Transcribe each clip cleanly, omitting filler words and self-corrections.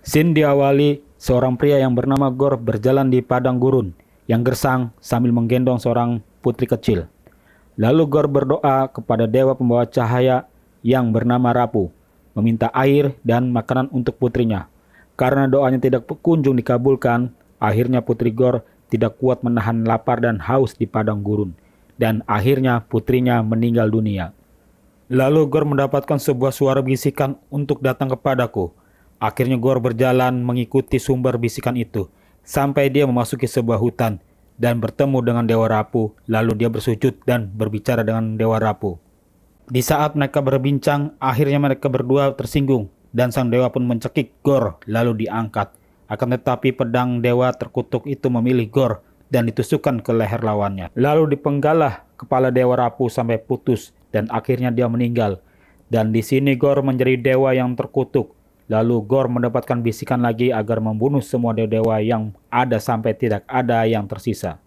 Scene diawali seorang pria yang bernama Gore berjalan di padang gurun yang gersang sambil menggendong seorang putri kecil. Lalu Gore berdoa kepada dewa pembawa cahaya yang bernama Rapu, meminta air dan makanan untuk putrinya. Karena doanya tidak kunjung dikabulkan, akhirnya putri Gore tidak kuat menahan lapar dan haus di padang gurun, dan akhirnya putrinya meninggal dunia. Lalu Gore mendapatkan sebuah suara bisikan untuk datang kepadaku. Akhirnya Gore berjalan mengikuti sumber bisikan itu, sampai dia memasuki sebuah hutan dan bertemu dengan Dewa Rapu. Lalu dia bersujud dan berbicara dengan Dewa Rapu. Di saat mereka berbincang, akhirnya mereka berdua tersinggung, dan sang dewa pun mencekik Gore lalu diangkat. Akan tetapi pedang dewa terkutuk itu memilih Gore dan ditusukkan ke leher lawannya. Lalu dipenggalah kepala Dewa Rapu sampai putus dan akhirnya dia meninggal. Dan di sini Gore menjadi dewa yang terkutuk. Lalu Gore mendapatkan bisikan lagi agar membunuh semua dewa yang ada sampai tidak ada yang tersisa.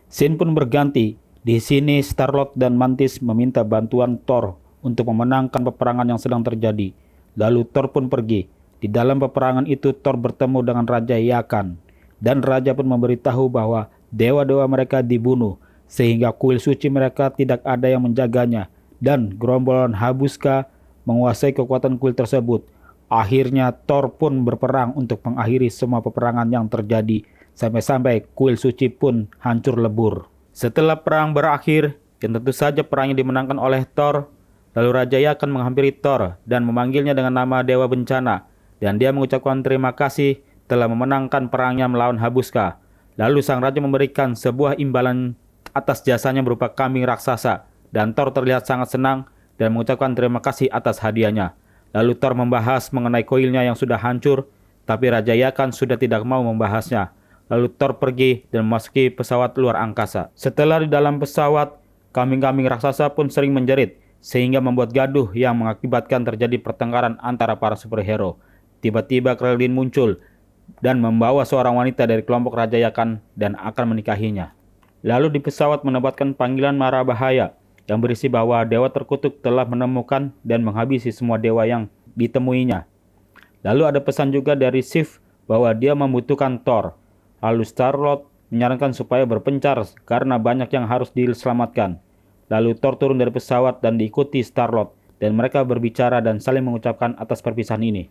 Scene pun berganti. Di sini Star-Lord dan Mantis meminta bantuan Thor untuk memenangkan peperangan yang sedang terjadi. Lalu Thor pun pergi. Di dalam peperangan itu Thor bertemu dengan Raja Yakan. Dan Raja pun memberitahu bahwa dewa-dewa mereka dibunuh, sehingga kuil suci mereka tidak ada yang menjaganya. Dan gerombolan Habuska menguasai kekuatan kuil tersebut. Akhirnya Thor pun berperang untuk mengakhiri semua peperangan yang terjadi, sampai-sampai kuil suci pun hancur lebur. Setelah perang berakhir, yang tentu saja perangnya dimenangkan oleh Thor, lalu Raja Yakan menghampiri Thor dan memanggilnya dengan nama Dewa Bencana, dan dia mengucapkan terima kasih telah memenangkan perangnya melawan Habuska. Lalu sang raja memberikan sebuah imbalan atas jasanya berupa kambing raksasa, dan Thor terlihat sangat senang dan mengucapkan terima kasih atas hadiahnya. Lalu Thor membahas mengenai koilnya yang sudah hancur, tapi Raja Yakan sudah tidak mau membahasnya. Lalu Thor pergi dan memasuki pesawat luar angkasa. Setelah di dalam pesawat, kambing-kambing raksasa pun sering menjerit, sehingga membuat gaduh yang mengakibatkan terjadi pertengkaran antara para superhero. Tiba-tiba Krillin muncul dan membawa seorang wanita dari kelompok Raja Yakan dan akan menikahinya. Lalu di pesawat mendapatkan panggilan mara bahaya yang berisi bahwa dewa terkutuk telah menemukan dan menghabisi semua dewa yang ditemuinya. Lalu ada pesan juga dari Sif bahwa dia membutuhkan Thor. Lalu Star-Lord menyarankan supaya berpencar karena banyak yang harus diselamatkan. Lalu Thor turun dari pesawat dan diikuti Star-Lord, dan mereka berbicara dan saling mengucapkan atas perpisahan ini.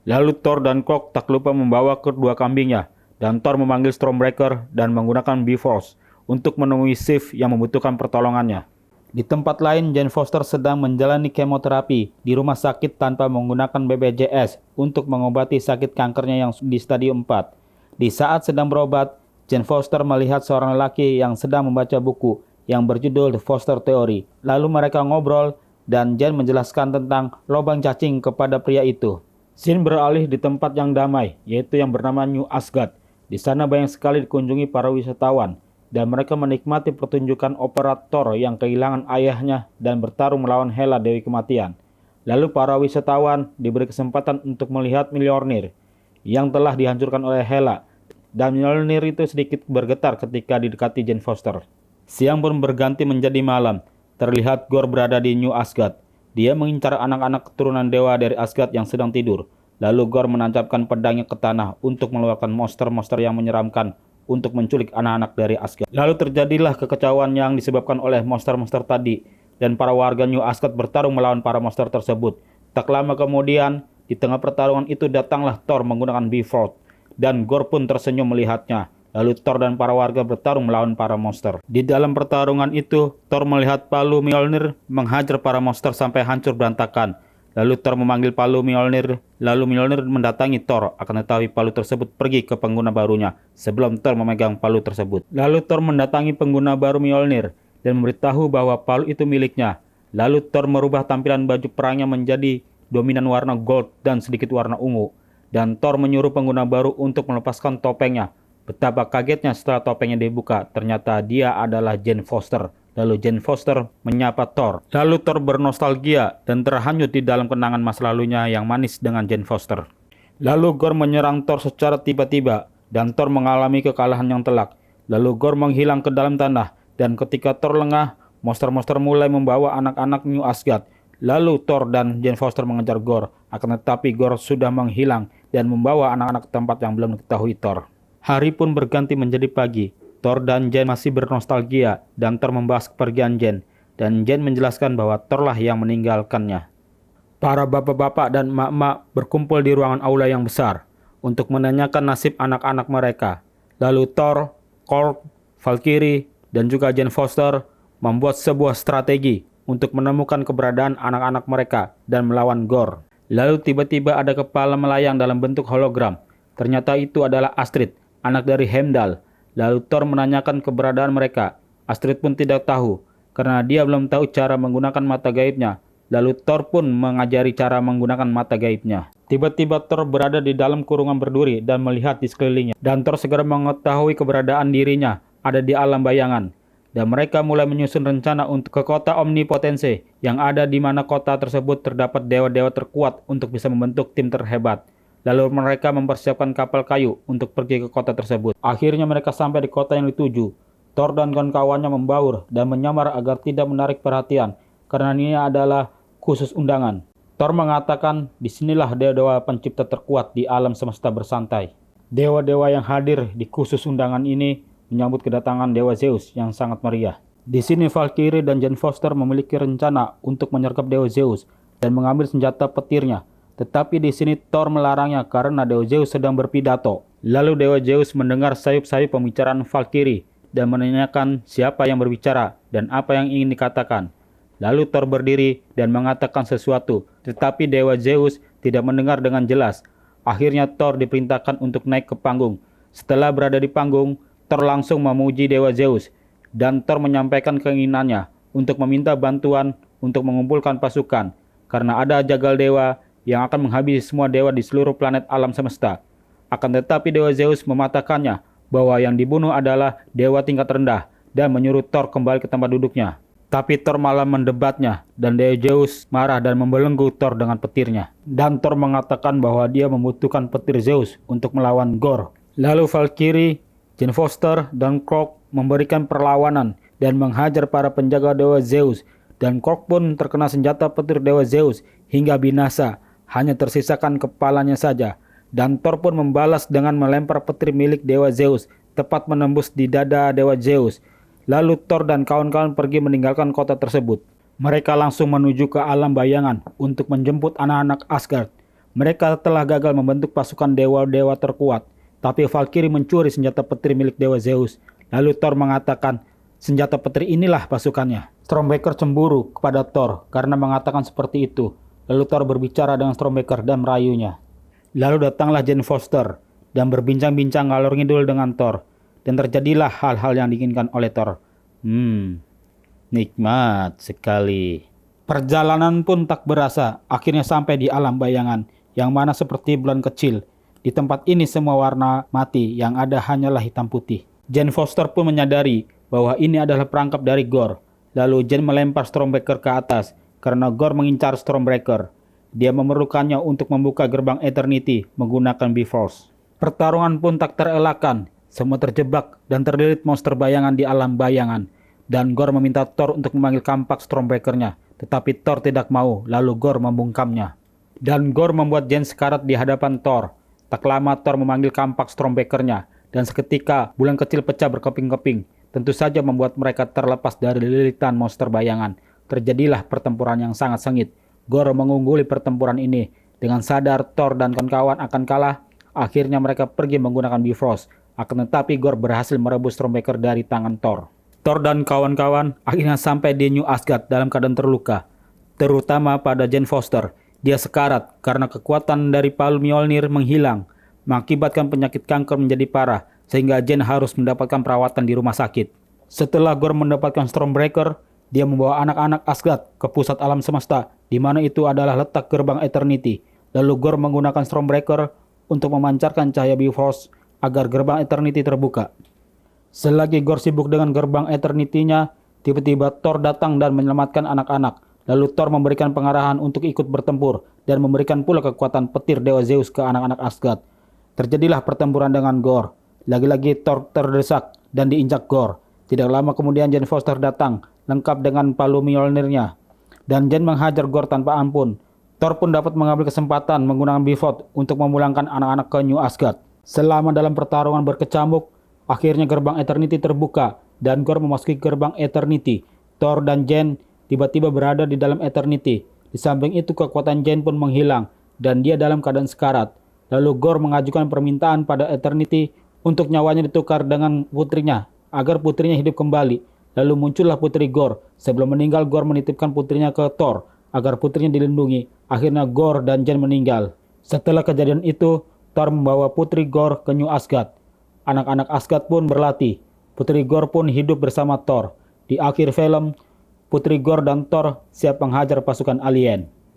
Lalu Thor dan Korg tak lupa membawa kedua kambingnya, dan Thor memanggil Stormbreaker dan menggunakan Bifrost untuk menemui Sif yang membutuhkan pertolongannya. Di tempat lain, Jane Foster sedang menjalani kemoterapi di rumah sakit tanpa menggunakan BPJS untuk mengobati sakit kankernya yang di stadium 4. Di saat sedang berobat, Jane Foster melihat seorang lelaki yang sedang membaca buku yang berjudul The Foster Theory. Lalu mereka ngobrol dan Jane menjelaskan tentang lubang cacing kepada pria itu. Scene beralih di tempat yang damai, yaitu yang bernama New Asgard. Di sana banyak sekali dikunjungi para wisatawan, dan mereka menikmati pertunjukan opera Thor yang kehilangan ayahnya dan bertarung melawan Hela, Dewi Kematian. Lalu para wisatawan diberi kesempatan untuk melihat Mjolnir yang telah dihancurkan oleh Hela, dan Mjolnir itu sedikit bergetar ketika didekati Jane Foster. Siang pun berganti menjadi malam. Terlihat Gore berada di New Asgard. Dia mengincar anak-anak keturunan dewa dari Asgard yang sedang tidur. Lalu Gore menancapkan pedangnya ke tanah untuk mengeluarkan monster-monster yang menyeramkan untuk menculik anak-anak dari Asgard. Lalu terjadilah kekacauan yang disebabkan oleh monster-monster tadi, dan para warga New Asgard bertarung melawan para monster tersebut. Tak lama kemudian, di tengah pertarungan itu datanglah Thor menggunakan Bifrost, dan Gore pun tersenyum melihatnya. Lalu Thor dan para warga bertarung melawan para monster. Di dalam pertarungan itu, Thor melihat palu Mjolnir menghajar para monster sampai hancur berantakan. Lalu Thor memanggil palu Mjolnir, lalu Mjolnir mendatangi Thor, akan tetapi palu tersebut pergi ke pengguna barunya sebelum Thor memegang palu tersebut. Lalu Thor mendatangi pengguna baru Mjolnir dan memberitahu bahwa palu itu miliknya. Lalu Thor merubah tampilan baju perangnya menjadi dominan warna gold dan sedikit warna ungu. Dan Thor menyuruh pengguna baru untuk melepaskan topengnya. Betapa kagetnya setelah topengnya dibuka, ternyata dia adalah Jane Foster. Lalu Jane Foster menyapa Thor. Lalu Thor bernostalgia dan terhanyut di dalam kenangan masa lalunya yang manis dengan Jane Foster. Lalu Gore menyerang Thor secara tiba-tiba, dan Thor mengalami kekalahan yang telak. Lalu Gore menghilang ke dalam tanah, dan ketika Thor lengah, monster-monster mulai membawa anak-anak New Asgard. Lalu Thor dan Jane Foster mengejar Gorr, akan tetapi Gorr sudah menghilang dan membawa anak-anak ke tempat yang belum diketahui Thor. Hari pun berganti menjadi pagi. Thor dan Jane masih bernostalgia dan Thor membahas kepergian Jane. Dan Jane menjelaskan bahwa Thor lah yang meninggalkannya. Para bapak-bapak dan emak-emak berkumpul di ruangan aula yang besar untuk menanyakan nasib anak-anak mereka. Lalu Thor, Korg, Valkyrie, dan juga Jane Foster membuat sebuah strategi untuk menemukan keberadaan anak-anak mereka dan melawan Gorr. Lalu tiba-tiba ada kepala melayang dalam bentuk hologram. Ternyata itu adalah Astrid, anak dari Heimdall. Lalu Thor menanyakan keberadaan mereka. Astrid pun tidak tahu, karena dia belum tahu cara menggunakan mata gaibnya. Lalu Thor pun mengajari cara menggunakan mata gaibnya. Tiba-tiba Thor berada di dalam kurungan berduri dan melihat di sekelilingnya. Dan Thor segera mengetahui keberadaan dirinya ada di alam bayangan. Dan mereka mulai menyusun rencana untuk ke kota omnipotensi yang ada di mana kota tersebut terdapat dewa-dewa terkuat untuk bisa membentuk tim terhebat. Lalu mereka mempersiapkan kapal kayu untuk pergi ke kota tersebut. Akhirnya mereka sampai di kota yang dituju. Thor dan kawan-kawannya membaur dan menyamar agar tidak menarik perhatian karena ini adalah khusus undangan. Thor mengatakan disinilah dewa-dewa pencipta terkuat di alam semesta bersantai. Dewa-dewa yang hadir di khusus undangan ini menyambut kedatangan Dewa Zeus yang sangat meriah. Di sini Valkyrie dan Jane Foster memiliki rencana untuk menyergap Dewa Zeus dan mengambil senjata petirnya. Tetapi di sini Thor melarangnya karena Dewa Zeus sedang berpidato. Lalu Dewa Zeus mendengar sayup-sayup pembicaraan Valkyrie dan menanyakan siapa yang berbicara dan apa yang ingin dikatakan. Lalu Thor berdiri dan mengatakan sesuatu, tetapi Dewa Zeus tidak mendengar dengan jelas. Akhirnya Thor diperintahkan untuk naik ke panggung. Setelah berada di panggung, Thor langsung memuji Dewa Zeus, dan Thor menyampaikan keinginannya untuk meminta bantuan untuk mengumpulkan pasukan, karena ada jagal dewa yang akan menghabisi semua dewa di seluruh planet alam semesta. Akan tetapi Dewa Zeus mematahkannya bahwa yang dibunuh adalah dewa tingkat rendah dan menyuruh Thor kembali ke tempat duduknya. Tapi Thor malah mendebatnya dan Dewa Zeus marah dan membelenggu Thor dengan petirnya. Dan Thor mengatakan bahwa dia membutuhkan petir Zeus untuk melawan Gorr. Lalu Valkyrie, Jane Foster, dan Korg memberikan perlawanan dan menghajar para penjaga Dewa Zeus. Dan Korg pun terkena senjata petir Dewa Zeus hingga binasa, hanya tersisakan kepalanya saja. Dan Thor pun membalas dengan melempar petir milik Dewa Zeus, tepat menembus di dada Dewa Zeus. Lalu Thor dan kawan-kawan pergi meninggalkan kota tersebut. Mereka langsung menuju ke alam bayangan untuk menjemput anak-anak Asgard. Mereka telah gagal membentuk pasukan dewa-dewa terkuat. Tapi Valkyrie mencuri senjata petir milik Dewa Zeus. Lalu Thor mengatakan, senjata petir inilah pasukannya. Stormbreaker cemburu kepada Thor karena mengatakan seperti itu. Lalu Thor berbicara dengan Stormbreaker dan merayunya. Lalu datanglah Jane Foster dan berbincang-bincang ngalor ngidul dengan Thor. Dan terjadilah hal-hal yang diinginkan oleh Thor. Nikmat sekali. Perjalanan pun tak berasa, akhirnya sampai di alam bayangan, yang mana seperti bulan kecil. Di tempat ini semua warna mati, yang ada hanyalah hitam putih. Jane Foster pun menyadari bahwa ini adalah perangkap dari Gorr. Lalu Jane melempar Stormbreaker ke atas, karena Gorr mengincar Stormbreaker. Dia memerlukannya untuk membuka gerbang Eternity menggunakan Bifrost. Pertarungan pun tak terelakkan, semua terjebak dan terlilit monster bayangan di alam bayangan. Dan Gorr meminta Thor untuk memanggil kampak Stormbreaker-nya, tetapi Thor tidak mau, lalu Gorr membungkamnya. Dan Gorr membuat Jane sekarat di hadapan Thor. Tak lama Thor memanggil kampak Stormbreaker-nya, dan seketika bulan kecil pecah berkeping-keping, tentu saja membuat mereka terlepas dari lilitan monster bayangan. Terjadilah pertempuran yang sangat sengit. Gorr mengungguli pertempuran ini. Dengan sadar Thor dan kawan-kawan akan kalah, akhirnya mereka pergi menggunakan Bifrost. Akan tetapi Gorr berhasil merebut Stormbreaker dari tangan Thor. Thor dan kawan-kawan akhirnya sampai di New Asgard dalam keadaan terluka, terutama pada Jane Foster. Dia sekarat karena kekuatan dari palu Mjolnir menghilang, mengakibatkan penyakit kanker menjadi parah, sehingga Jane harus mendapatkan perawatan di rumah sakit. Setelah Gorr mendapatkan Stormbreaker, dia membawa anak-anak Asgard ke pusat alam semesta, di mana itu adalah letak gerbang Eternity. Lalu Gorr menggunakan Stormbreaker untuk memancarkan cahaya Bifrost agar gerbang Eternity terbuka. Selagi Gorr sibuk dengan gerbang Eternity-nya, tiba-tiba Thor datang dan menyelamatkan anak-anak. Lalu Thor memberikan pengarahan untuk ikut bertempur dan memberikan pula kekuatan petir Dewa Zeus ke anak-anak Asgard. Terjadilah pertempuran dengan Gorr. Lagi-lagi Thor terdesak dan diinjak Gorr. Tidak lama kemudian Jane Foster datang, lengkap dengan palu Mjolnir-nya. dan Jane menghajar Gorr tanpa ampun. Thor pun dapat mengambil kesempatan menggunakan Bifrost untuk memulangkan anak-anak ke New Asgard. Selama dalam pertarungan berkecamuk, akhirnya gerbang Eternity terbuka dan Gorr memasuki gerbang Eternity. Thor dan Jane tiba-tiba berada di dalam Eternity. Di samping itu kekuatan Jane pun menghilang dan dia dalam keadaan sekarat. Lalu Gorr mengajukan permintaan pada Eternity untuk nyawanya ditukar dengan putrinya agar putrinya hidup kembali. Lalu muncullah putri Gorr. Sebelum meninggal, Gorr menitipkan putrinya ke Thor agar putrinya dilindungi. Akhirnya Gorr dan Jane meninggal. Setelah kejadian itu, Thor membawa putri Gorr ke New Asgard. Anak-anak Asgard pun berlatih. Putri Gorr pun hidup bersama Thor. Di akhir film, putri Gorr dan Thor siap menghajar pasukan alien.